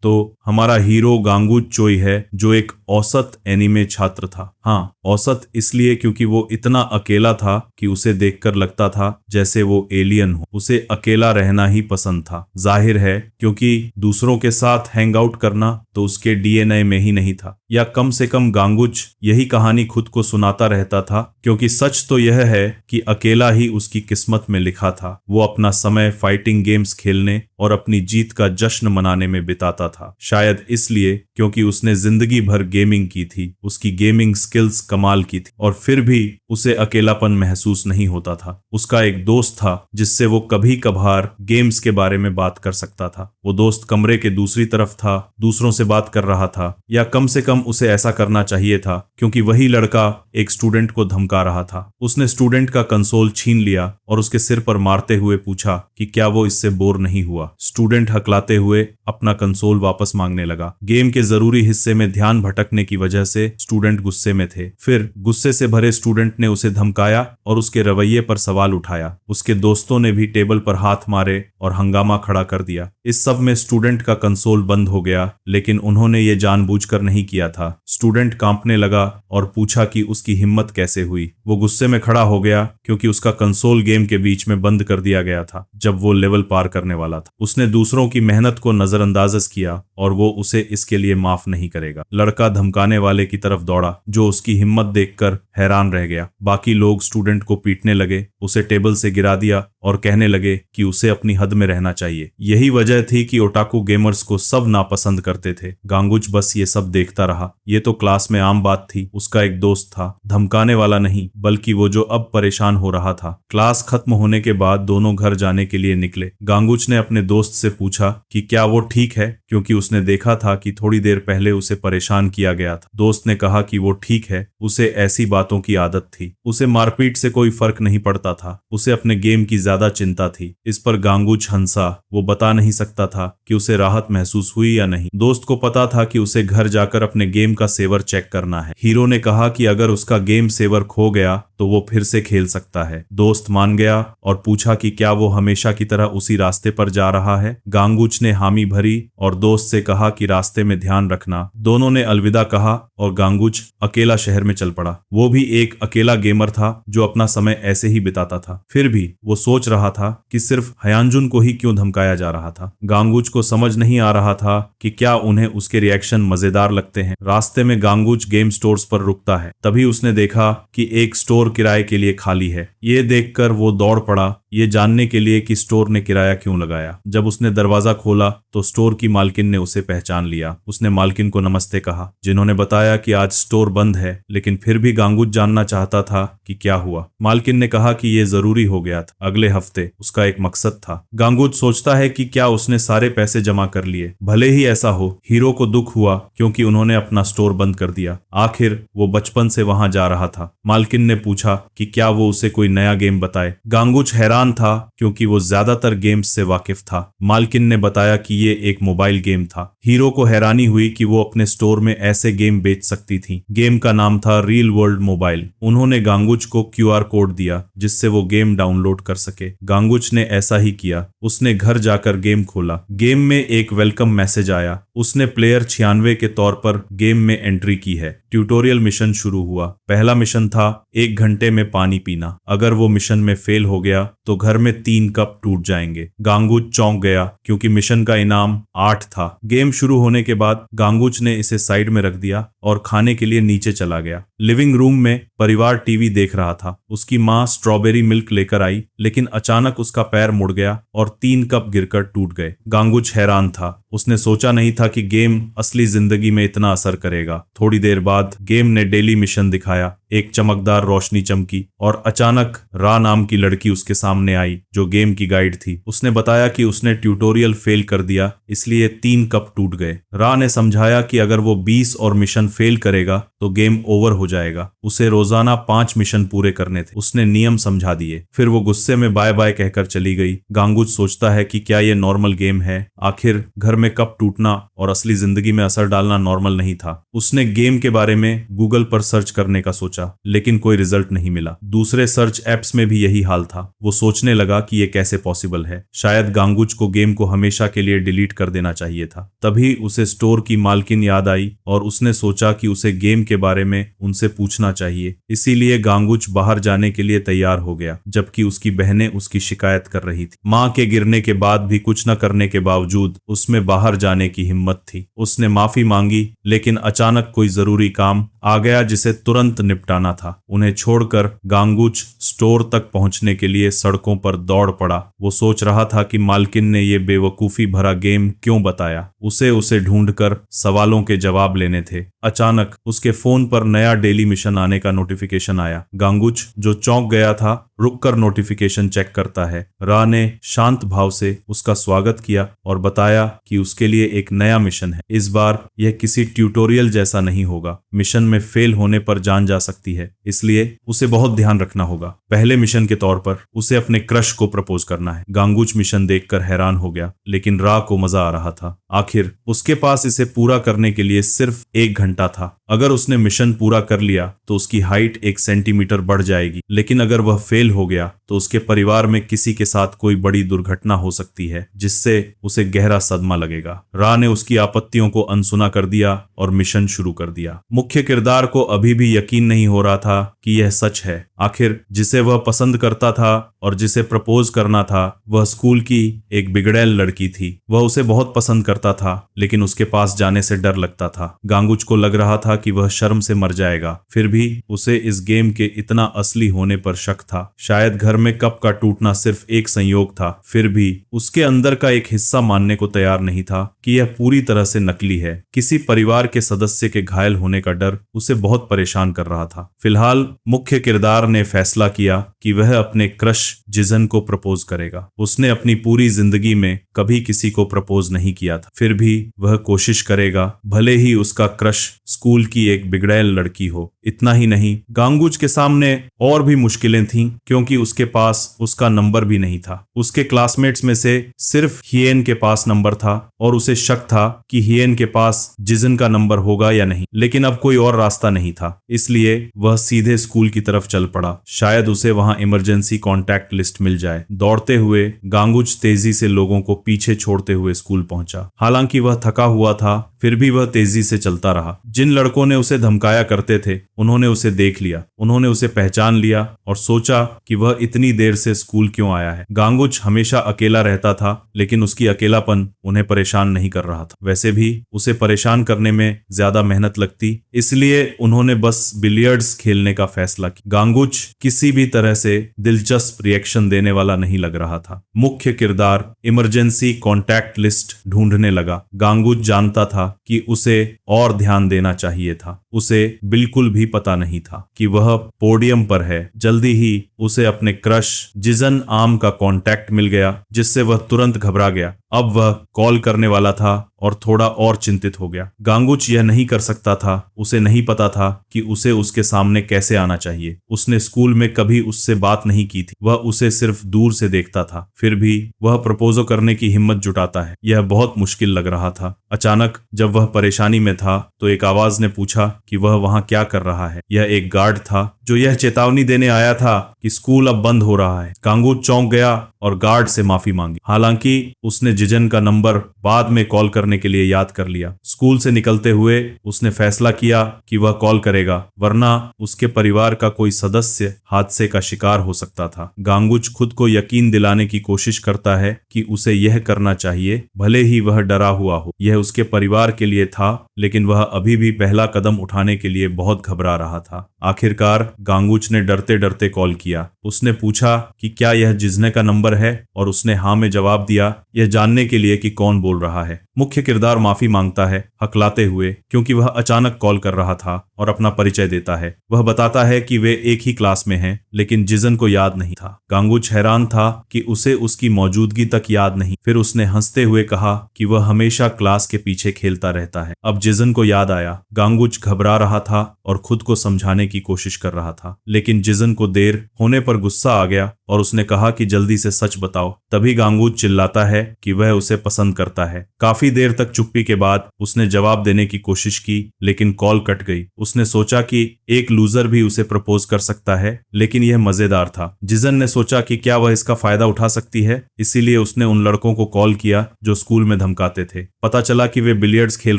तो हमारा हीरो गांगुच चोई है, जो एक औसत एनीमे छात्र था। हाँ, औसत इसलिए क्योंकि वो इतना अकेला था कि उसे देखकर लगता था जैसे वो एलियन हो। उसे अकेला रहना ही पसंद था। जाहिर है, क्योंकि दूसरों के साथ हैंग आउट करना तो उसके डीएनए में ही नहीं था। या कम से कम गांगुच यही कहानी खुद को सुनाता रहता था, क्योंकि सच तो यह है कि अकेला ही उसकी किस्मत में लिखा था। वो अपना समय फाइटिंग गेम्स खेलने और अपनी जीत का जश्न मनाने में बिताता था। शायद इसलिए क्योंकि उसने जिंदगी भर गेमिंग की थी, उसकी गेमिंग स्किल्स कमाल की थी, और फिर भी उसे अकेलापन महसूस नहीं होता था। उसका एक दोस्त था जिससे वो कभी कभार गेम्स के बारे में बात कर सकता था। वो दोस्त कमरे के दूसरी तरफ था, दूसरों से बात कर रहा था, या कम से कम उसे ऐसा करना चाहिए था, क्योंकि वही लड़का एक स्टूडेंट को धमका रहा था। उसने स्टूडेंट का कंसोल छीन लिया और उसके सिर पर मारते हुए पूछा कि क्या वो इससे बोर नहीं हुआ। स्टूडेंट हकलाते हुए अपना कंसोल वापस मांगने लगा। गेम के जरूरी हिस्से में ध्यान भटकने की वजह से स्टूडेंट गुस्से में थे। फिर गुस्से से भरे स्टूडेंट ने उसे धमकाया और उसके रवैये पर सवाल उठाया। उसके दोस्तों ने भी टेबल पर हाथ मारे और हंगामा खड़ा कर दिया। इस सब में स्टूडेंट का कंसोल बंद हो गया, लेकिन उन्होंने ये जानबूझकर नहीं किया था। स्टूडेंट कांपने लगा और पूछा कि उसकी हिम्मत कैसे हुई। वो गुस्से में खड़ा हो गया क्योंकि उसका कंसोल गेम के बीच में बंद कर दिया गया था जब वो लेवल पार करने वाला था। उसने दूसरों की मेहनत को नजरअंदाज किया और वो उसे इसके लिए माफ नहीं करेगा। लड़का धमकाने वाले की तरफ दौड़ा, जो उसकी हिम्मत देखकर हैरान रह गया। बाकी लोग स्टूडेंट को पीटने लगे, उसे टेबल से गिरा दिया और कहने लगे कि उसे अपनी हद में रहना चाहिए। यही वजह थी कि ओटाकू गेमर्स को सब नापसंद करते थे। गांगुच बस ये सब देखता रहा। ये तो क्लास में आम बात थी। उसका एक दोस्त था, धमकाने वाला नहीं, बल्कि वो जो अब परेशान हो रहा था। क्लास खत्म होने के बाद दोनों घर जाने के लिए निकले। गांगुच ने अपने दोस्त से पूछा कि क्या वो ठीक है, क्योंकि उसने देखा था कि थोड़ी देर पहले उसे परेशान किया गया था। दोस्त ने कहा कि वो ठीक है, उसे ऐसी बातों की आदत थी। उसे मारपीट से कोई फर्क नहीं पड़ता था, उसे अपने गेम की ज्यादा चिंता थी। इस पर गांगुच हंसा। वो बता नहीं सकता था कि उसे राहत महसूस हुई या नहीं। दोस्त को पता था कि उसे घर जाकर अपने गेम का सेवर चेक करना है। हीरो ने कहा कि अगर उसका गेम सेवर खो गया तो वो फिर से खेल सकता है। दोस्त मान गया और पूछा कि क्या वो हमेशा की तरह उसी रास्ते पर जा रहा है। गांगुच ने हामी भरी और दोस्त से कहा कि रास्ते में ध्यान रखना। दोनों ने अलविदा कहा और गांगुच अकेला शहर में चल पड़ा। वो भी एक अकेला गेमर था जो अपना समय ऐसे ही बिताता था। फिर भी वो सोच रहा था कि सिर्फ हयांजुन को ही क्यों धमकाया जा रहा था। गांगुच को समझ नहीं आ रहा था कि क्या उन्हें उसके रिएक्शन मजेदार लगते हैं। रास्ते में गांगुच गेम स्टोर्स पर रुकता है। तभी उसने देखा कि एक स्टोर किराए के लिए खाली है। ये देखकर वो दौड़ पड़ा, ये जानने के लिए कि स्टोर ने किराया क्यों लगाया। जब उसने दरवाजा खोला तो स्टोर की मालकिन ने उसे पहचान लिया। उसने मालकिन को नमस्ते कहा, जिन्होंने बताया कि आज स्टोर बंद है, लेकिन फिर भी गांगुच जानना चाहता था कि क्या हुआ। मालकिन ने कहा कि ये जरूरी हो गया था, अगले हफ्ते उसका एक मकसद था। गांगुच सोचता है कि क्या उसने सारे पैसे जमा कर लिए। भले ही ऐसा हो, हीरो को दुख हुआ क्योंकि उन्होंने अपना स्टोर बंद कर दिया। आखिर वो बचपन से वहां जा रहा था। मालकिन ने पूछा कि क्या वो उसे कोई नया गेम बताए। गांगुच हैरान था क्योंकि वो ज्यादातर गेम्स से वाकिफ था। मालकिन ने बताया कि ये एक मोबाइल गेम था। हीरो को हैरानी हुई कि वो अपने स्टोर में ऐसे गेम बेच सकती थी। गेम का नाम था रियल वर्ल्ड मोबाइल। उन्होंने गांगुच को क्यूआर कोड दिया जिससे वो गेम डाउनलोड कर सके। गांगुच ने ऐसा ही किया। उसने घर जाकर गेम खोला। गेम में एक वेलकम मैसेज आया। उसने प्लेयर 96 के तौर पर गेम में एंट्री की है। ट्यूटोरियल मिशन शुरू हुआ। पहला मिशन था 1 घंटे में पानी पीना। अगर वो मिशन में फेल हो गया तो घर में 3 कप टूट जाएंगे। गांगुच चौंक गया क्योंकि मिशन का इनाम 8 था। गेम शुरू होने के बाद गांगुच ने इसे साइड में रख दिया और खाने के लिए नीचे चला गया। लिविंग रूम में परिवार टीवी देख रहा था। उसकी माँ स्ट्रॉबेरी मिल्क लेकर आई, लेकिन अचानक उसका पैर मुड़ गया और 3 कप गिरकर टूट गए। गांगुच हैरान था। उसने सोचा नहीं था कि गेम असली जिंदगी में इतना असर करेगा। थोड़ी देर बाद गेम ने डेली मिशन दिखाया। एक चमकदार रोशनी चमकी और अचानक रा नाम की लड़की उसके सामने आई जो गेम की गाइड थी। उसने बताया कि उसने ट्यूटोरियल फेल कर दिया, इसलिए 3 कप टूट गए। रा ने समझाया कि अगर वो 20 और मिशन फेल करेगा तो गेम ओवर हो जाएगा। उसे रोजाना रोजाना 5 मिशन पूरे करने थे। उसने नियम समझा दिए। फिर वो गुस्से में बाय बाय कहकर चली गई। गांगुच सोचता है कि क्या ये नॉर्मल गेम है? आखिर घर में कप टूटना और असली जिंदगी में असर डालना नॉर्मल नहीं था। उसने गेम के बारे में गूगल पर सर्च करने का सोचा, लेकिन कोई रिजल्ट नहीं मिला। दूसरे सर्च एप्स में भी यही हाल था। वो सोचने लगा कि ये कैसे पॉसिबल है। शायद गांगुच को गेम को हमेशा के लिए डिलीट कर देना चाहिए था। तभी उसे स्टोर की मालकिन याद आई और उसने सोचा कि उसे गेम के बारे में उनसे पूछना चाहिए। इसीलिए गांगुच बाहर जाने के लिए तैयार हो गया, जबकि उसकी बहनें उसकी शिकायत कर रही थी। मां के गिरने के बाद भी कुछ न करने के बावजूद उसमें बाहर जाने की हिम्मत थी। उसने माफी मांगी, लेकिन अचानक कोई जरूरी काम आ गया जिसे तुरंत निपटाना था। उन्हें छोड़कर गांगुच स्टोर तक पहुंचने के लिए सड़कों पर दौड़ पड़ा। वो सोच रहा था कि मालकिन ने ये बेवकूफी भरा गेम क्यों बताया। उसे ढूंढकर सवालों के जवाब लेने थे। अचानक उसके फोन पर नया डेली मिशन आने का नोटिफिकेशन आया। गांगुच, जो चौंक गया था, रुककर नोटिफिकेशन चेक करता है। रा ने शांत भाव से उसका स्वागत किया और बताया कि उसके लिए एक नया मिशन है। इस बार यह किसी ट्यूटोरियल जैसा नहीं होगा। मिशन में फेल होने पर जान जा सकती है, इसलिए उसे बहुत ध्यान रखना होगा। पहले मिशन के तौर पर उसे अपने क्रश को प्रपोज करना है। गांगुच मिशन देखकर हैरान हो गया, लेकिन रा को मजा आ रहा था। आखिर उसके पास इसे पूरा करने के लिए सिर्फ 1 घंटा था। अगर उसने मिशन पूरा कर लिया तो उसकी हाइट 1 सेंटीमीटर बढ़ जाएगी, लेकिन अगर वह फेल हो गया तो उसके परिवार में किसी के साथ कोई बड़ी दुर्घटना हो सकती है, जिससे उसे गहरा सदमा लगेगा। रा ने उसकी आपत्तियों को अनसुना कर दिया और मिशन शुरू कर दिया। मुख्य किरदार को अभी भी यकीन नहीं हो रहा था कि यह सच है। आखिर जिसे वह पसंद करता था और जिसे प्रपोज करना था, वह स्कूल की एक बिगड़ैल लड़की थी। वह उसे बहुत पसंद करता था, लेकिन उसके पास जाने से डर लगता था। गांगुच को लग रहा था कि वह शर्म से मर जाएगा। फिर भी उसे इस गेम के इतना असली होने पर शक था। शायद घर में कप का टूटना सिर्फ एक संयोग था। फिर भी उसके अंदर का एक हिस्सा मानने को तैयार नहीं था कि यह पूरी तरह से नकली है। किसी परिवार के सदस्य के घायल होने का डर उसे बहुत परेशान कर रहा था। फिलहाल मुख्य किरदार ने फैसला किया कि वह अपने क्रश जिजन को प्रपोज करेगा। उसने अपनी पूरी जिंदगी में कभी किसी को प्रपोज नहीं किया था, फिर भी वह कोशिश करेगा, भले ही उसका क्रश स्कूल की एक बिगड़ैल लड़की हो। इतना ही नहीं, गांगुच के सामने और भी मुश्किलें थीं, क्योंकि उसके पास उसका नंबर भी नहीं था। उसके क्लासमेट्स में से सिर्फ हियेन के पास नंबर था और उसे शक था कि हियेन के पास जिजन का नंबर होगा या नहीं, लेकिन अब कोई और रास्ता नहीं था। इसलिए वह सीधे स्कूल की तरफ चल पड़ा। शायद उसे वहां इमरजेंसी कॉन्टैक्ट लिस्ट मिल जाए। दौड़ते हुए गांगुच तेजी से लोगों को पीछे छोड़ते हुए स्कूल पहुंचा। हालांकि वह थका हुआ था, फिर भी वह तेजी से चलता रहा। जिन लड़कों ने उसे धमकाया करते थे, उन्होंने उसे देख लिया। उन्होंने उसे पहचान लिया और सोचा कि वह इतनी देर से स्कूल क्यों आया है। गांगुच हमेशा अकेला रहता था, लेकिन उसकी अकेलापन उन्हें परेशान नहीं कर रहा था। वैसे भी उसे परेशान करने में ज्यादा मेहनत लगती, इसलिए उन्होंने बस बिलियर्ड्स खेलने का फैसला किया। गांगुच किसी भी तरह से दिलचस्प रिएक्शन देने वाला नहीं लग रहा था। मुख्य किरदार इमरजेंसी कॉन्टैक्ट लिस्ट ढूंढने लगा। गांगुच जानता था कि उसे और ध्यान देना चाहिए था। उसे बिल्कुल भी पता नहीं था कि वह पोडियम पर है। जल्दी ही उसे अपने क्रश जिजन आम का कॉन्टैक्ट मिल गया, जिससे वह तुरंत घबरा गया। अब वह कॉल करने वाला था और थोड़ा और चिंतित हो गया। गांगुच यह नहीं कर सकता था। उसे नहीं पता था कि उसे उसके सामने कैसे आना चाहिए। उसने स्कूल में कभी उससे बात नहीं की थी। वह उसे सिर्फ दूर से देखता था। फिर भी वह प्रपोजो करने की हिम्मत जुटाता है। यह बहुत मुश्किल लग रहा था। अचानक जब वह परेशानी में था तो एक आवाज ने पूछा कि वह वहां क्या कर रहा है। यह एक गार्ड था जो यह चेतावनी देने आया था कि स्कूल अब बंद हो रहा है। गांगुच चौंक गया और गार्ड से माफी मांगी। हालांकि उसने जिजन का नंबर बाद में कॉल करने के लिए याद कर लिया। स्कूल से निकलते हुए उसने फैसला किया कि वह कॉल करेगा, वरना उसके परिवार का कोई सदस्य हादसे का शिकार हो सकता था। गांगुच खुद को यकीन दिलाने की कोशिश करता है कि उसे यह करना चाहिए, भले ही वह डरा हुआ हो। यह उसके परिवार के लिए था, लेकिन वह अभी भी पहला कदम उठाने के लिए बहुत घबरा रहा था। आखिरकार गांगुच ने डरते डरते कॉल किया। उसने पूछा कि क्या यह जिजने का नंबर है, और उसने हाँ में जवाब दिया, यह जानने के लिए कि कौन बोल रहा है। मुख्य किरदार माफी मांगता है, हकलाते हुए, क्योंकि वह अचानक कॉल कर रहा था, और अपना परिचय देता है। वह बताता है कि वे एक ही क्लास में हैं, लेकिन जिजन को याद नहीं था। गांगुच हैरान था कि उसे उसकी मौजूदगी तक याद नहीं। फिर उसने हंसते हुए कहा कि वह हमेशा क्लास के पीछे खेलता रहता है। अब जिजन को याद आया। गांगुच घबरा रहा था और खुद को समझाने की कोशिश कर रहा था, लेकिन जिजन को देर होने पर गुस्सा आ गया और उसने कहा कि जल्दी से सच बताओ। तभी गांगुच चिल्लाता है कि वह उसे पसंद करता है। काफी देर तक चुप्पी के बाद उसने जवाब देने की कोशिश की, लेकिन कॉल कट गई। उसने सोचा कि एक लूजर भी उसे प्रपोज कर सकता है, लेकिन यह मजेदार था। जिजन ने सोचा कि क्या वह इसका फायदा उठा सकती है, इसीलिए उसने उन लड़कों को कॉल किया जो स्कूल में धमकाते थे। पता चला कि वे बिलियर्ड्स खेल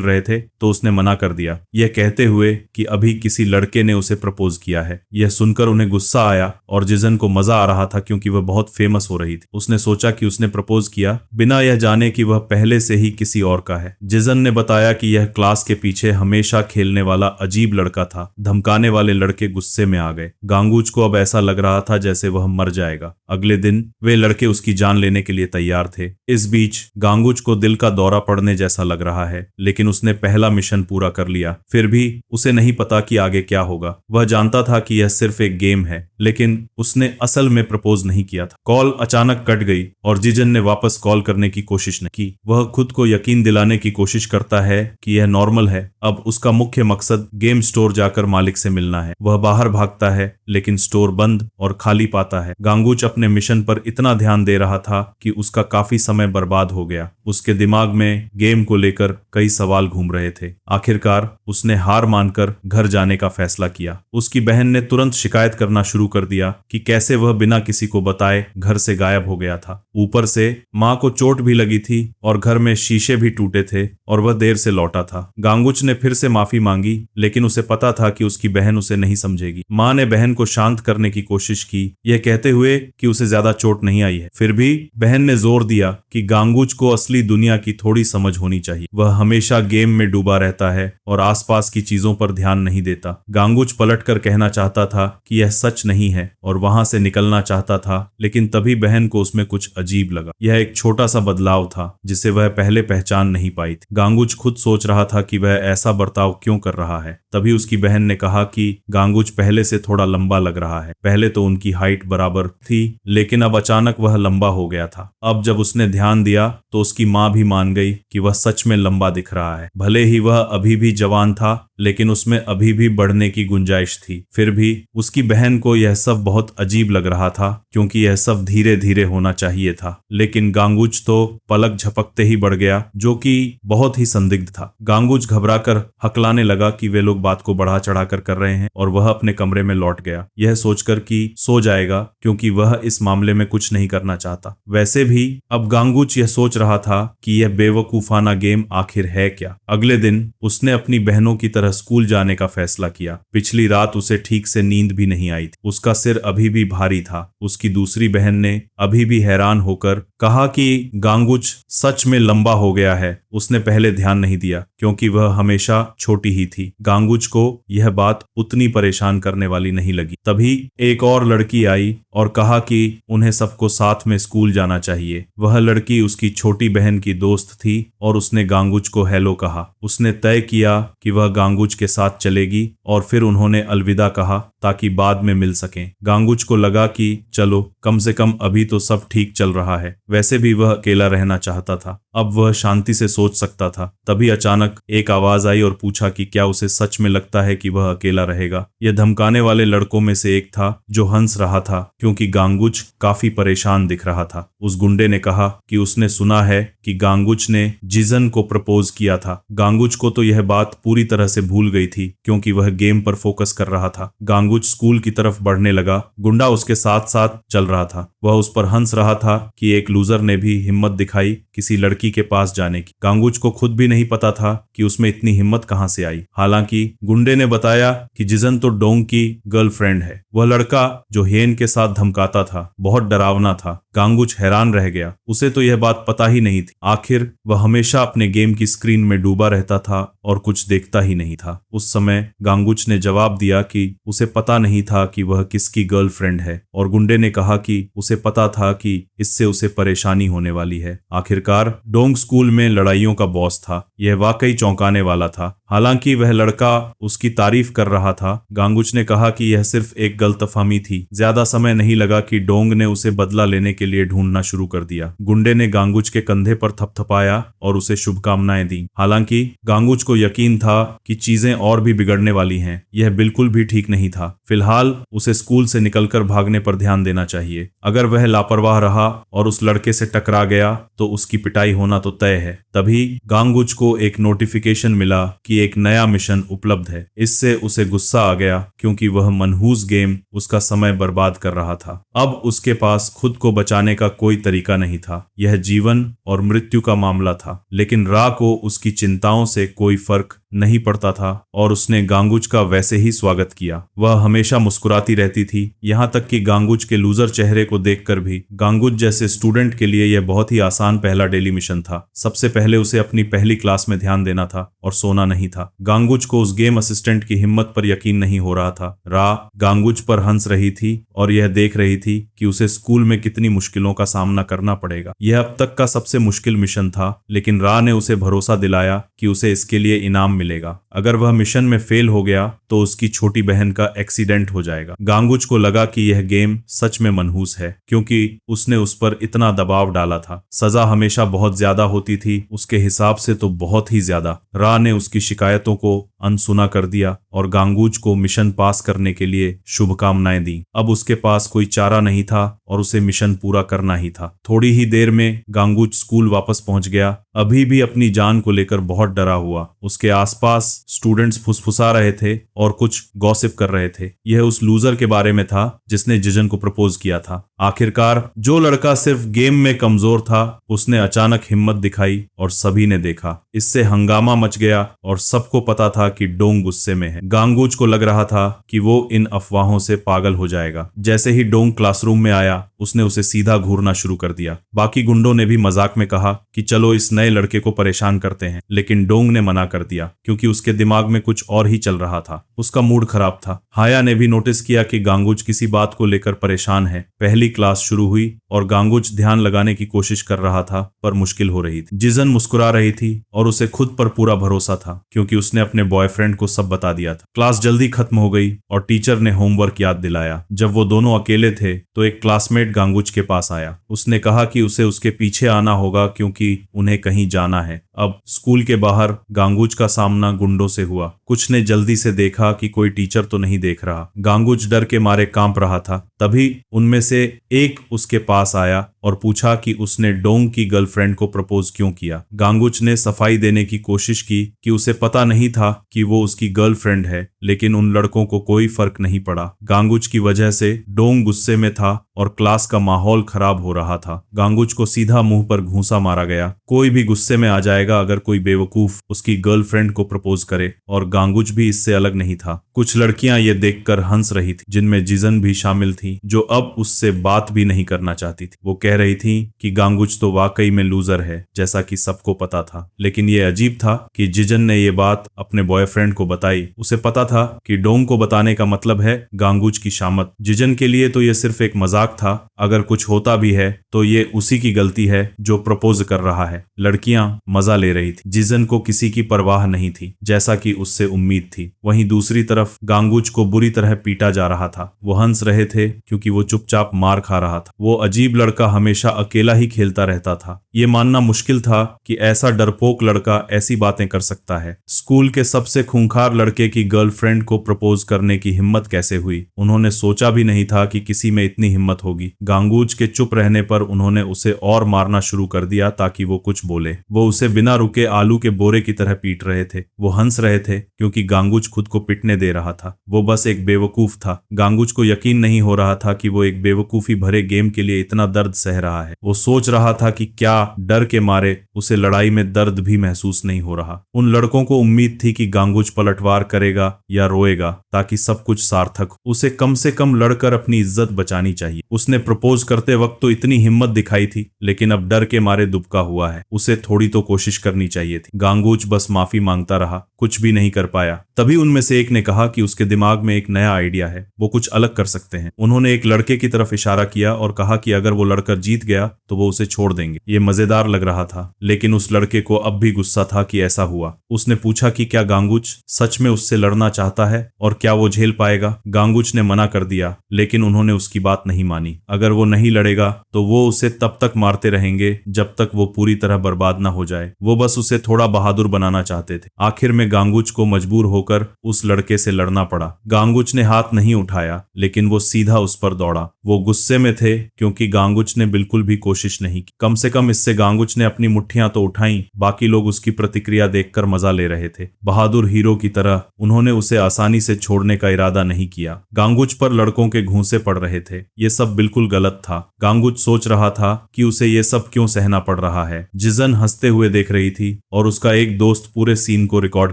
रहे थे, तो उसने मना कर दिया, यह कहते हुए कि अभी किसी लड़के ने उसे प्रपोज किया है। यह सुनकर उन्हें गुस्सा आया और जिजन को मजा आ रहा था क्योंकि वह बहुत फेमस हो रही थी। उसने सोचा कि उसने प्रपोज किया बिना यह जाने कि वह पहले से ही किसी और का है। जिजन ने बताया कि यह क्लास के पीछे हमेशा खेलने वाला अजीब लड़का था। धमकाने वाले लड़के गुस्से में आ गए। गांगुच को अब ऐसा लग रहा था जैसे वह मर जाएगा। अगले दिन वे लड़के उसकी जान लेने के लिए तैयार थे। इस बीच गांगुच को दिल का दौरा पड़ने जैसा लग रहा है, लेकिन उसने पहला मिशन पूरा कर लिया। फिर भी उसे नहीं पता कि आगे क्या होगा। वह जानता था कि यह सिर्फ एक गेम है, लेकिन उसने असल में प्रपोज नहीं किया था। कॉल अचानक कट गई और जिजन ने वापस कॉल करने की कोशिश नहीं की। वह खुद को यकीन दिलाने की कोशिश करता है कि यह नॉर्मल है। अब उसका मुख्य मकसद गेम स्टोर जाकर मालिक से मिलना है। वह बाहर भागता है, लेकिन स्टोर बंद और खाली पाता है। गांगुच अपने मिशन पर इतना ध्यान दे रहा था कि उसका काफी समय बर्बाद हो गया। उसके दिमाग में गेम को लेकर कई सवाल घूम रहे थे। आखिरकार उसने हार मानकर घर जाने का फैसला किया। उसकी बहन ने तुरंत शिकायत करना शुरू कर दिया कि कैसे वह बिना किसी को बताए घर से गायब हो गया था। ऊपर से माँ को चोट भी लगी थी और घर में शीशे भी टूटे थे और वह देर से लौटा था। गांगुच ने फिर से माफी मांगी, लेकिन उसे पता था कि उसकी बहन उसे नहीं समझेगी। माँ ने बहन को शांत करने की कोशिश की, यह कहते हुए कि उसे ज्यादा चोट नहीं आई है। फिर भी बहन ने जोर दिया कि गांगुच को असली दुनिया की थोड़ी समझ होनी चाहिए। वह हमेशा गेम में डूबा रहता है और आसपास की चीजों पर ध्यान नहीं देता। गांगुच पलटकर कहना चाहता था कि यह सच नहीं है और वहां से निकलना चाहता था, लेकिन तभी बहन को उसमें कुछ अजीब लगा। यह एक छोटा सा बदलाव था जिसे वह पहले पहचान नहीं पाई थी। गांगुच खुद सोच रहा था कि वह ऐसा बर्ताव क्यों कर रहा है। तभी उसकी बहन ने कहा कि गांगुच पहले से थोड़ा लंबा लग रहा है। पहले तो उनकी हाइट बराबर थी, लेकिन अब अचानक वह लंबा हो गया था। अब जब उसने ध्यान दिया तो उसकी माँ भी मान गई कि वह सच में लंबा दिख रहा है। भले ही वह अभी भी जवान था, लेकिन उसमें अभी भी बढ़ने की गुंजाइश थी। फिर भी उसकी बहन को यह सब बहुत अजीब लग रहा था, क्योंकि यह सब धीरे धीरे होना चाहिए था। लेकिन गांगुच तो पलक झपकते ही बढ़ गया, जो कि बहुत ही संदिग्ध था। गांगुच घबराकर हकलाने लगा कि वे लोग बात को बढ़ा चढ़ाकर कर रहे हैं और वह अपने कमरे में लौट गया, यह सोचकर कि सो जाएगा, क्योंकि वह इस मामले में कुछ नहीं करना चाहता। वैसे भी अब गांगुच यह सोच रहा था कि यह बेवकूफाना गेम आखिर है क्या। अगले दिन उसने अपनी बहनों की तरह स्कूल जाने का फैसला किया। पिछली रात उसे ठीक से नींद भी नहीं आई थी। उसका सिर अभी भी भारी था। उसकी दूसरी बहन ने अभी भी हैरान होकर कहा कि गांगुच सच में लंबा हो गया है। उसने पहले ध्यान नहीं दिया क्योंकि वह हमेशा छोटी ही थी। गांगुच को यह बात उतनी परेशान करने वाली नहीं लगी। तभी एक और लड़की आई और कहा कि उन्हें सबको साथ में स्कूल जाना चाहिए। वह लड़की उसकी छोटी बहन की दोस्त थी और उसने गांगुच को हेलो कहा। उसने तय किया कि वह गांगुच के साथ चलेगी और फिर उन्होंने अलविदा कहा ताकि बाद में मिल सकें। गांगुच को लगा कि चलो, कम से कम अभी तो सब ठीक चल रहा है। वैसे भी वह अकेला रहना चाहता था, अब वह शांति से सोच सकता था। तभी अचानक एक आवाज आई और पूछा कि क्या उसे सच में लगता है कि वह अकेला रहेगा। यह धमकाने वाले लड़कों में से एक था जो हंस रहा था, क्योंकि गांगुच काफी परेशान दिख रहा था। उस गुंडे ने कहा कि उसने सुना है कि गांगुच ने जिजन को प्रपोज किया था। गांगुच को तो यह बात पूरी तरह से भूल गई थी, क्योंकि वह गेम पर फोकस कर रहा था। गांगुच स्कूल की तरफ बढ़ने लगा। गुंडा उसके साथ साथ चल रहा था। वह उस पर हंस रहा था कि एक लूजर ने भी हिम्मत दिखाई किसी लड़की के पास जाने की। गांगुच को खुद भी नहीं पता था कि उसमें इतनी हिम्मत कहां से आई। हालांकि गुंडे ने बताया कि जिजन तो डोंग की गर्लफ्रेंड है। वह लड़का जो हेन के साथ धमकाता था बहुत डरावना था। गांगुच हैरान रह गया। उसे तो यह बात पता ही नहीं थी। आखिर वह हमेशा अपने गेम की स्क्रीन में डूबा रहता था और कुछ देखता ही नहीं था। उस समय गांगुच ने जवाब दिया कि उसे पता नहीं था कि वह किसकी गर्लफ्रेंड है, और गुंडे ने कहा कि उसे पता था कि इससे उसे परेशानी होने वाली है। आखिरकार डोंग स्कूल में लड़ाइयों का बॉस था। यह वाकई चौंकाने वाला था। हालांकि वह लड़का उसकी तारीफ कर रहा था। गांगुच ने कहा कि यह सिर्फ एक गलतफहमी थी। ज्यादा समय नहीं लगा कि डोंग ने उसे बदला लेने के लिए ढूंढना शुरू कर दिया। गुंडे ने गांगुच के कंधे पर थपथपाया और उसे शुभकामनाएं दी। हालांकि गांगुच को यकीन था कि चीजें और भी बिगड़ने वाली हैं। यह बिल्कुल भी ठीक नहीं था। फिलहाल उसे स्कूल से निकलकर भागने पर ध्यान देना चाहिए। अगर वह लापरवाह रहा और उस लड़के से टकरा गया तो उसकी पिटाई होना तो तय है। तभी गांगुच को एक नोटिफिकेशन मिला कि एक नया मिशन उपलब्ध है। इससे उसे गुस्सा आ गया क्योंकि वह मनहूस गेम उसका समय बर्बाद कर रहा था। अब उसके पास खुद को बचाने का कोई तरीका नहीं था। यह जीवन और मृत्यु का मामला था। लेकिन रा को उसकी चिंताओं से कोई फर्क नहीं पड़ता था और उसने गांगुच का वैसे ही स्वागत किया। वह हमेशा मुस्कुराती रहती थी, यहां तक कि गांगुच के लूजर चेहरे को देखकर भी। गांगुच जैसे स्टूडेंट के लिए यह बहुत ही आसान पहला डेली मिशन था। सबसे पहले उसे अपनी पहली क्लास में ध्यान देना था और सोना नहीं था। गांगुच को उस गेम असिस्टेंट की हिम्मत पर यकीन नहीं हो रहा था। रा गांगुच पर हंस रही थी और यह देख रही थी कि उसे स्कूल में कितनी मुश्किलों का सामना करना पड़ेगा। यह अब तक का सबसे मुश्किल मिशन था, लेकिन रा ने उसे भरोसा दिलाया कि उसे इसके लिए इनाम मिलेगा। अगर वह मिशन में फेल हो गया तो उसकी छोटी बहन का एक्सीडेंट हो जाएगा। गांगुच को लगा कि यह गेम सच में मनहूस है क्योंकि उसने उस पर इतना दबाव डाला था। सजा हमेशा बहुत ज्यादा होती थी, उसके हिसाब से तो बहुत ही ज्यादा। रा ने उसकी शिकायतों को अनसुना कर दिया और गांगुच को मिशन पास करने के लिए शुभकामनाएं दी। अब उसके पास कोई चारा नहीं था और उसे मिशन पूरा करना ही था। थोड़ी ही देर में गांगुच स्कूल वापस पहुंच गया, अभी भी अपनी जान को लेकर बहुत डरा हुआ। उसके आसपास स्टूडेंट्स फुसफुसा रहे थे और कुछ गॉसिप कर रहे थे। यह उस लूजर के बारे में था जिसने जिजन को प्रपोज किया था। आखिरकार जो लड़का सिर्फ गेम में कमजोर था उसने अचानक हिम्मत दिखाई और सभी ने देखा। इससे हंगामा मच गया और सबको पता था कि डोंग गुस्से में है। गांगुच को लग रहा था कि वो इन अफवाहों से पागल हो जाएगा। जैसे ही डोंग क्लासरूम में आया उसने उसे सीधा घूरना शुरू कर दिया। बाकी गुंडों ने भी मजाक में कहा कि चलो इस नए लड़के को परेशान करते हैं, लेकिन डोंग ने मना कर दिया क्योंकि उसके दिमाग में कुछ और ही चल रहा था। उसका मूड खराब था। हाया ने भी नोटिस किया कि गांगुच किसी बात को लेकर परेशान है। पहली क्लास शुरू हुई और गांगुच ध्यान लगाने की कोशिश कर रहा था पर मुश्किल हो रही थी। जिजन मुस्कुरा रही थी और उसे खुद पर पूरा भरोसा था क्योंकि उसने अपने बॉयफ्रेंड को सब बता दिया था। क्लास जल्दी खत्म हो गई और टीचर ने होमवर्क याद दिलाया। जब वो दोनों अकेले थे तो एक क्लासमेट गांगुच के पास आया। उसने कहा कि उसे उसके पीछे आना होगा क्योंकि उन्हें कहीं जाना है। अब स्कूल के बाहर गांगुच का सामना गुंडों से हुआ। कुछ ने जल्दी से देखा कि कोई टीचर तो नहीं देख रहा। गांगुच डर के मारे कांप रहा था। तभी उनमें से एक उसके पास आया और पूछा कि उसने डोंग की गर्लफ्रेंड को प्रपोज क्यों किया। गांगुच ने सफाई देने की कोशिश की कि उसे पता नहीं था कि वो उसकी गर्लफ्रेंड है, लेकिन उन लड़कों को कोई फर्क नहीं पड़ा। गांगुच की वजह से डोंग गुस्से में था और क्लास का माहौल खराब हो रहा था। गांगुच को सीधा मुंह पर घूंसा मारा गया। कोई भी गुस्से में आ जाएगा अगर कोई बेवकूफ उसकी गर्लफ्रेंड को प्रपोज करे, और गांगुच भी इससे अलग नहीं था। कुछ लड़कियां ये देखकर हंस रही थी, जिनमें जिजन भी शामिल थी, जो अब उससे बात भी नहीं करना चाहती थी। वो कह रही थी कि गांगुच तो वाकई में लूजर है, जैसा कि सबको पता था। लेकिन ये अजीब था कि जिजन ने ये बात अपने बॉयफ्रेंड को बताई। उसे पता था कि डोंग को बताने का मतलब है गांगुच की शामत। जिजन के लिए तो ये सिर्फ एक मजाक था। अगर कुछ होता भी है तो ये उसी की गलती है जो प्रपोज कर रहा है। लड़कियां मजा ले रही थी। जिजन को किसी की परवाह नहीं थी, जैसा कि उससे उम्मीद थी। वहीं दूसरी तरफ गांगुच को बुरी तरह पीटा जा रहा था। वो हंस रहे थे क्योंकि वो चुपचाप मार खा रहा था। वो अजीब लड़का हमेशा अकेला ही खेलता रहता था। ये मानना मुश्किल था कि ऐसा डरपोक लड़का ऐसी बातें कर सकता है। स्कूल के सबसे खूंखार लड़के की गर्लफ्रेंड को प्रपोज करने की हिम्मत कैसे हुई? उन्होंने सोचा भी नहीं था कि किसी में इतनी हिम्मत होगी। गांगुच के चुप रहने पर उन्होंने उसे और मारना शुरू कर दिया ताकि वो कुछ बोले। वो उसे बिना रुके आलू के बोरे की तरह पीट रहे थे। वो हंस रहे थे क्योंकि गांगुच खुद को पिटने दे रहा था। वो बस एक बेवकूफ था। गांगुच को यकीन नहीं हो रहा था कि वो एक बेवकूफी भरे गेम के लिए इतना दर्द सह रहा है। वो सोच रहा था कि क्या डर के मारे उसे लड़ाई में दर्द भी महसूस नहीं हो रहा। उन लड़कों को उम्मीद थी कि गांगुच पलटवार करेगा या रोएगा ताकि सब कुछ सार्थक हो। उसे कम से कम लड़कर अपनी इज्जत बचानी चाहिए। उसने प्रपोज करते वक्त तो इतनी हिम्मत दिखाई थी, लेकिन अब डर के मारे दुबका हुआ है। उसे थोड़ी तो कोशिश करनी चाहिए थी। गांगुच बस माफी मांगता रहा, कुछ भी नहीं कर पाया। तभी उनमें से एक ने कहा कि उसके दिमाग में एक नया आइडिया है, वो कुछ अलग कर सकते हैं। उन्होंने एक लड़के की तरफ इशारा किया और कहा कि अगर वो लड़कर जीत गया तो वो उसे छोड़ देंगे। ये मजेदार लग रहा था, लेकिन उस लड़के को अब भी गुस्सा था कि ऐसा हुआ। उसने पूछा कि क्या गांगुच सच में उससे लड़ना चाहता है और क्या वो झेल पाएगा। गांगुच ने मना कर दिया, लेकिन उन्होंने उसकी बात नहीं मानी। अगर वो नहीं लड़ेगा तो वो उसे तब तक मारते रहेंगे जब तक वो पूरी तरह बर्बाद ना हो जाए। वो बस उसे थोड़ा बहादुर बनाना चाहते थे। आखिर में गांगुच को मजबूर होकर उस लड़के से लड़ना पड़ा। गांगुच ने हाथ नहीं उठाया, लेकिन वो सीधा उस पर दौड़ा। वो गुस्से में थे क्योंकि गांगुच ने बिल्कुल भी कोशिश नहीं की। कम से कम इससे गांगुच ने अपनी मुट्ठियां तो उठाई। बाकी लोग उसकी प्रतिक्रिया देखकर मजा ले रहे थे। बहादुर हीरो की तरह उन्होंने उसे आसानी से छोड़ने का इरादा नहीं किया। गांगुच पर लड़कों के घूंसे पड़ रहे थे। ये सब बिल्कुल गलत था। गांगुच सोच रहा था कि उसे ये सब क्यों सहना पड़ रहा है। जिजन हंसते हुए देख रही थी और उसका एक दोस्त पूरे सीन को रिकॉर्ड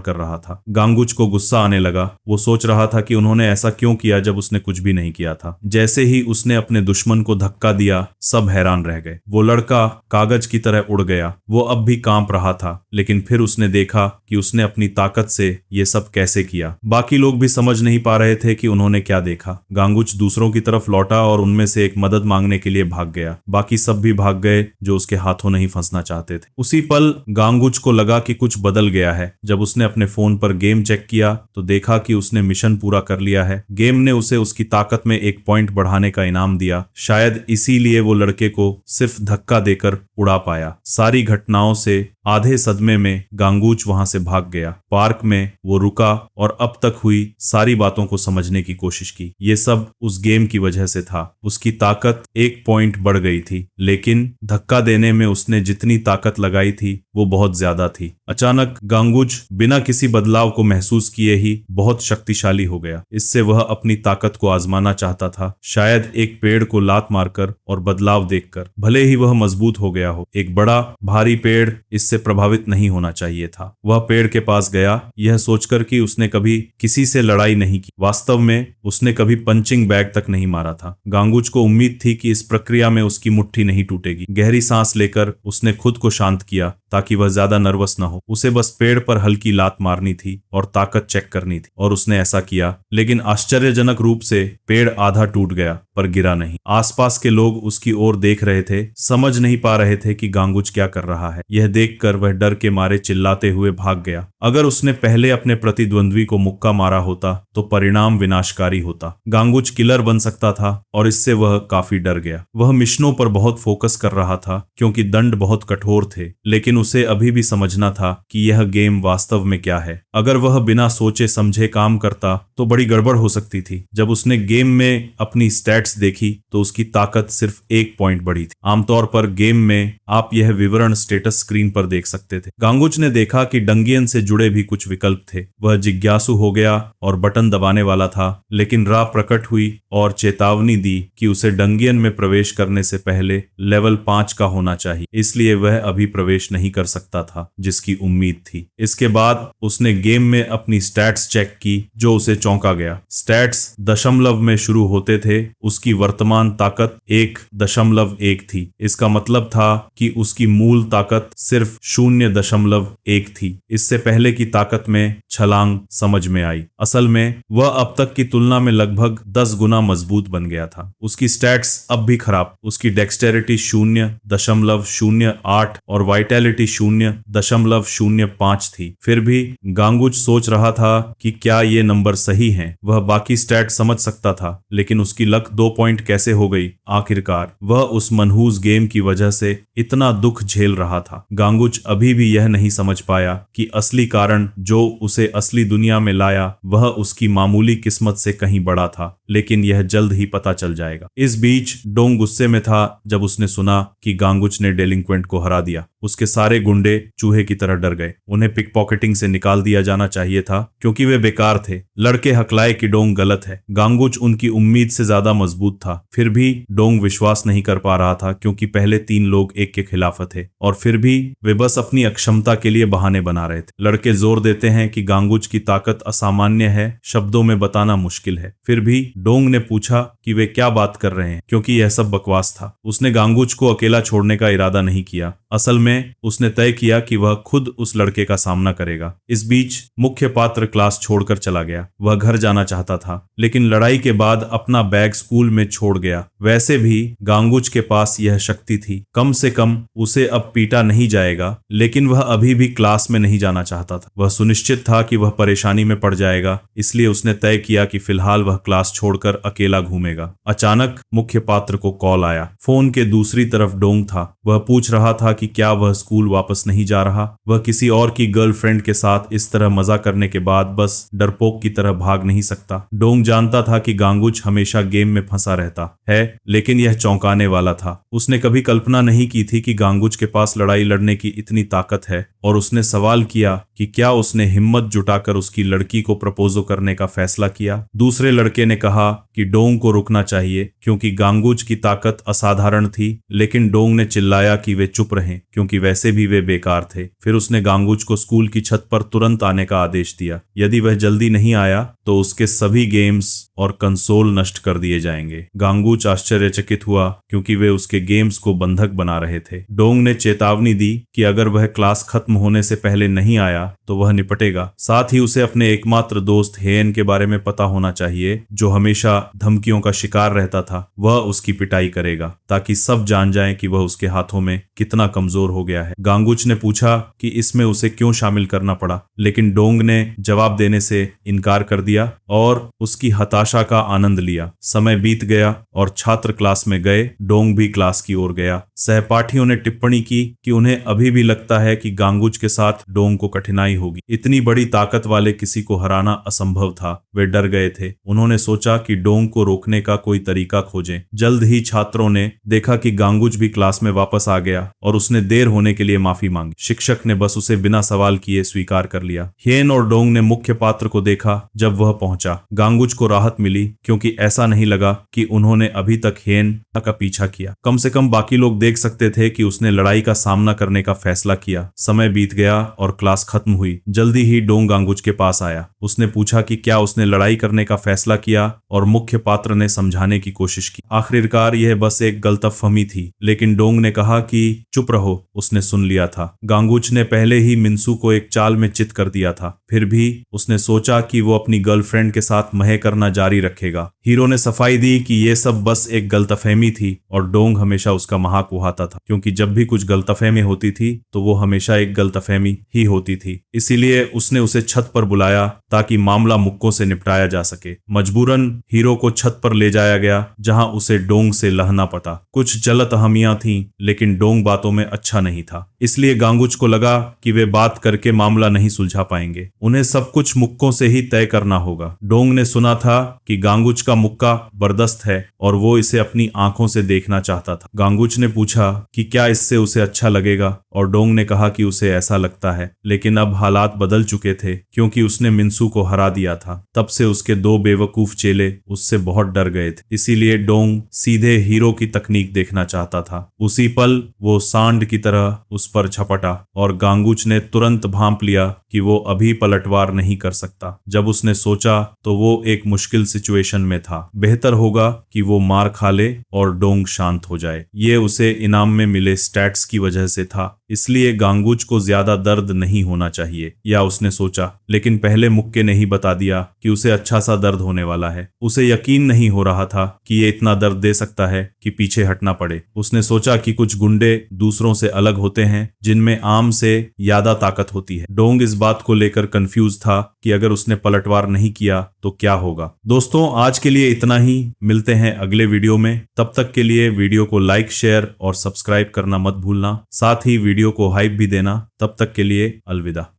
कर रहा था। गांगुच को गुस्सा आने लगा। वो सोच रहा था कि उन्होंने ऐसा क्यों किया जब उसने कुछ भी नहीं किया था। जैसे ही उसने अपने दुश्मन को धक्का दिया, सब हैरान रह गए। वो लड़का कागज की तरह उड़ गया। वो अब भी कांप रहा था, लेकिन फिर उसने देखा कि उसने अपनी ताकत से ये सब कैसे किया। बाकी लोग भी समझ नहीं पा रहे थे कि उन्होंने क्या देखा। गांगुच दूसरों की तरफ लौटा और उनमें से एक मदद मांगने के लिए भाग गया। बाकी सब भी भाग गए जो उसके हाथों नहीं फंसना चाहते थे। उसी पल गांगुच को लगा कि कुछ बदल गया है। जब उसने अपने फोन पर गेम चेक किया तो देखा कि उसने मिशन पूरा कर लिया है। गेम ने उसे उसकी ताकत में 1 पॉइंट बढ़ाने का इनाम दिया। शायद इसीलिए वो लड़के को सिर्फ धक्का देकर उड़ा पाया। सारी घटनाओं से आधे सदमे में गांगुच वहां से भाग गया। पार्क में वो रुका और अब तक हुई सारी बातों को समझने की कोशिश की। ये सब उस गेम की वजह से था। उसकी ताकत 1 पॉइंट बढ़ गई थी, लेकिन धक्का देने में उसने जितनी ताकत लगाई थी वो बहुत ज्यादा थी। अचानक गांगुच बिना किसी बदलाव को महसूस किए ही बहुत शक्तिशाली हो गया। इससे वह अपनी ताकत को आजमाना चाहता था, शायद एक पेड़ को लात मारकर और बदलाव देखकर। भले ही वह मजबूत हो गया हो, एक बड़ा भारी पेड़ इससे प्रभावित नहीं होना चाहिए था। वह पेड़ के पास गया, यह सोचकर कि उसने कभी किसी से लड़ाई नहीं की। वास्तव में उसने कभी पंचिंग बैग तक नहीं मारा था। गांगुच को उम्मीद थी कि इस प्रक्रिया में उसकी मुट्ठी नहीं टूटेगी। गहरी सांस लेकर उसने खुद को शांत किया ताकि वह ज्यादा नर्वस न हो। उसे बस पेड़ पर हल्की लात मारनी थी और ताकत चेक करनी थी, और उसने ऐसा किया। लेकिन आश्चर्यजनक रूप से पेड़ आधा टूट गया पर गिरा नहीं। आसपास के लोग उसकी ओर देख रहे थे, समझ नहीं पा रहे थे कि गांगुच क्या कर रहा है। यह देखकर वह डर के मारे चिल्लाते हुए भाग गया। अगर उसने पहले अपने प्रतिद्वंद्वी को मुक्का मारा होता तो परिणाम विनाशकारी होता। गांगुच किलर बन सकता था और इससे वह काफी डर गया। वह मिशनों पर बहुत फोकस कर रहा था क्योंकि दंड बहुत कठोर थे, लेकिन उसे अभी भी समझना था कि यह गेम वास्तव में क्या है। अगर वह बिना सोचे समझे काम करता तो बड़ी गड़बड़ हो सकती थी। जब उसने गेम में अपनी स्टैट्स देखी तो उसकी ताकत सिर्फ 1 पॉइंट बढ़ी थी। आमतौर पर गेम में आप यह विवरण स्टेटस स्क्रीन पर देख सकते थे। गांगुच ने देखा कि डंगियन से जुड़े भी कुछ विकल्प थे। वह जिज्ञासु हो गया और बटन दबाने वाला था, लेकिन राह प्रकट हुई और चेतावनी दी कि उसे डंगियन में प्रवेश करने से पहले लेवल 5 का होना चाहिए, इसलिए वह अभी प्रवेश नहीं कर सकता था जिसकी उम्मीद थी। इसके बाद उसने गेम में अपनी स्टैट्स चेक की जो उसे चौंका गया। स्टैट्स दशमलव में शुरू होते थे। उसकी वर्तमान ताकत 1.1 थी। इसका मतलब था कि उसकी मूल ताकत सिर्फ 0.1 थी। इससे पहले की ताकत में छलांग समझ में आई। असल में वह अब तक की तुलना में लगभग 10 गुना मजबूत बन गया था। उसकी स्टैट्स अब भी खराब। उसकी डेक्सटेरिटी 0.08 और वाइटैलिटी 0.05 थी। फिर भी गांगुच सोच रहा था कि क्या ये नंबर सही हैं। वह बाकी स्टैट समझ सकता था, लेकिन उसकी लक 2 पॉइंट कैसे हो गई। आखिरकार वह उस मनहूस गेम की वजह से इतना दुख झेल रहा था। गांगुच अभी भी यह नहीं समझ पाया कि असली कारण जो उसे असली दुनिया में लाया वह उसकी मामूली किस्मत से कहीं बड़ा था, लेकिन यह जल्द ही पता चल जाएगा। इस बीच डोंग गुस्से में था जब उसने सुना कि गांगुच ने डेलिंक्वेंट को हरा दिया। उसके सारे गुंडे चूहे की तरह डर गए। उन्हें पिक पॉकेटिंग से निकाल दिया जाना चाहिए था क्योंकि वे बेकार थे। लड़के हकलाए कि डोंग गलत है। गांगुच उनकी उम्मीद से ज्यादा मजबूत था। फिर भी डोंग विश्वास नहीं कर पा रहा था क्योंकि पहले 3 लोग एक के खिलाफ थे और फिर भी वे बस अपनी अक्षमता के लिए बहाने बना रहे थे। लड़के जोर देते हैं कि गांगुच की ताकत असामान्य है, शब्दों में बताना मुश्किल है। फिर भी डोंग ने पूछा कि वे क्या बात कर रहे हैं, क्योंकि यह सब बकवास था। उसने गांगुच को अकेला छोड़ने का इरादा नहीं किया। असल में उसने तय किया कि वह खुद उस लड़के का सामना करेगा। इस बीच मुख्य पात्र क्लास छोड़कर चला गया। वह घर जाना चाहता था, लेकिन लड़ाई के बाद अपना बैग स्कूल में छोड़ गया। वैसे भी गांगुच के पास यह शक्ति थी, कम से कम उसे अब पीटा नहीं जाएगा, लेकिन वह अभी भी क्लास में नहीं जाना चाहता था। वह सुनिश्चित था कि वह परेशानी में पड़ जाएगा, इसलिए उसने तय किया कि फिलहाल वह क्लास छोड़कर अकेला घूमेगा। अचानक मुख्य पात्र को कॉल आया। फोन के दूसरी तरफ डोंग था। वह पूछ रहा था कि क्या वह स्कूल वापस नहीं जा रहा। वह किसी और की गर्लफ्रेंड के साथ इस तरह मजा करने के बाद बस डरपोक की तरह भाग नहीं सकता। डोंग जानता था कि गांगुच हमेशा गेम में फंसा रहता है, लेकिन यह चौंकाने वाला था। उसने कभी कल्पना नहीं की थी कि गांगुच के पास लड़ाई लड़ने की इतनी ताकत है, और उसने सवाल किया कि क्या उसने हिम्मत जुटाकर उसकी लड़की को प्रपोजो करने का फैसला किया। दूसरे लड़के ने कहा कि डोंग को रुकना चाहिए क्योंकि गांगुच की ताकत असाधारण थी, लेकिन डोंग ने चिल्लाया कि वे चुप रहें क्योंकि वैसे भी वे बेकार थे। फिर उसने गांगुच को स्कूल की छत पर तुरंत आने का आदेश दिया। यदि वह जल्दी नहीं आया तो उसके सभी गेम्स और कंसोल नष्ट कर दिए जाएंगे। गांगुच आश्चर्यचकित हुआ क्योंकि वे उसके गेम्स को बंधक बना रहे थे। डोंग ने चेतावनी दी कि अगर वह क्लास खत्म होने से पहले नहीं आया तो वह निपटेगा। साथ ही उसे अपने एकमात्र दोस्त हेन के बारे में पता होना चाहिए, जो हमेशा धमकियों का शिकार रहता था। वह उसकी पिटाई करेगा ताकि सब जान जाएं कि वह उसके हाथों में कितना कमजोर हो गया है। गांगुच ने पूछा कि इसमें उसे क्यों शामिल करना पड़ा, लेकिन डोंग ने जवाब देने से इनकार कर दिया और उसकी हताशा का आनंद लिया। समय बीत गया और छात्र क्लास में गए। डोंग भी क्लास की ओर गया। सहपाठियों ने टिप्पणी की कि उन्हें अभी भी लगता है कि गांगुच के साथ डोंग को कठिनाई होगी। इतनी बड़ी ताकत वाले किसी को हराना असंभव था। वे डर गए थे। उन्होंने सोचा कि डोंग को रोकने का कोई तरीका खोजें। जल्द ही छात्रों ने देखा कि गांगुच भी क्लास में वापस आ गया और उसने देर होने के लिए माफी मांगी। शिक्षक ने बस उसे बिना सवाल किए स्वीकार कर लिया। हेन और डोंग ने मुख्य पात्र को देखा जब वह पहुंचा। गांगुच को राहत मिली क्योंकि ऐसा नहीं लगा कि उन्होंने अभी तक हेन का पीछा किया। कम से कम बाकी लोग देख सकते थे कि उसने लड़ाई का सामना करने का फैसला किया। समय बीत गया और क्लास खत्म हुई। जल्दी ही डोंग गांगुच के पास आया। उसने पूछा कि क्या उसने लड़ाई करने का फैसला किया, और मुख्य पात्र ने समझाने की कोशिश की। आखिरकार यह बस एक गलतफहमी थी, लेकिन डोंग ने कहा कि चुप रहो, उसने सुन लिया था। गांगुच ने पहले ही मिन्सू को एक चाल में चित कर दिया था। फिर भी उसने सोचा कि वो अपनी गर्लफ्रेंड के साथ मह करना जारी रखेगा। हीरो ने सफाई दी कि यह सब बस एक गलतफहमी थी, और डोंग हमेशा उसका मजाक उड़ाता था क्योंकि जब भी कुछ गलतफहमी होती थी तो वो हमेशा एक गलतफहमी ही होती थी। इसीलिए उसने उसे छत पर बुलाया ताकि मामला मुक्कों से निपटाया जा सके। मजबूरन हीरो को छत पर ले जाया गया जहां उसे डोंग से लहना पड़ा। कुछ गलतफहमियां थीं, लेकिन डोंग बातों में अच्छा नहीं था। इसलिए गांगुच को लगा कि वे बात करके मामला नहीं सुलझा पाएंगे। उन्हें सब कुछ मुक्कों से ही तय करना होगा। डोंग ने सुना था कि गांगुच का मुक्का बर्दस्त है और वो इसे अपनी आंखों से देखना चाहता था। गांगुच ने पूछा कि क्या इससे उसे अच्छा लगेगा, और डोंग ने कहा कि उसे ऐसा लगता है, लेकिन अब हालात बदल चुके थे क्योंकि उसने मिन्सू को हरा दिया था। तब से उसके दो बेवकूफ चेले उससे बहुत डर गए थे। इसीलिए डोंग सीधे हीरो की तकनीक देखना चाहता था। उसी पल वो सांड की तरह उस पर झपटा और गांगुच ने तुरंत भांप लिया कि वो अभी पलटवार नहीं कर सकता। जब उसने सोचा तो वो एक मुश्किल सिचुएशन में था। बेहतर होगा कि वो मार खा ले और डोंग शांत हो जाए। ये उसे इनाम में मिले स्टैट्स की वजह से था, इसलिए गांगुच को ज्यादा दर्द नहीं होना चाहिए, या उसने सोचा। लेकिन पहले मुक्के ने ही बता दिया कि उसे अच्छा सा दर्द होने वाला है। उसे यकीन नहीं हो रहा था कि ये इतना दर्द दे सकता है कि पीछे हटना पड़े। उसने सोचा कि कुछ गुंडे दूसरों से अलग होते हैं जिनमें आम से ज्यादा ताकत होती है। डोंग इस बात को लेकर कंफ्यूज था कि अगर उसने पलटवार नहीं किया तो क्या होगा। दोस्तों, आज के लिए इतना ही। मिलते हैं अगले वीडियो में। तब तक के लिए वीडियो को लाइक, शेयर और सब्सक्राइब करना मत भूलना। साथ ही वीडियो को हाइप भी देना। तब तक के लिए अलविदा।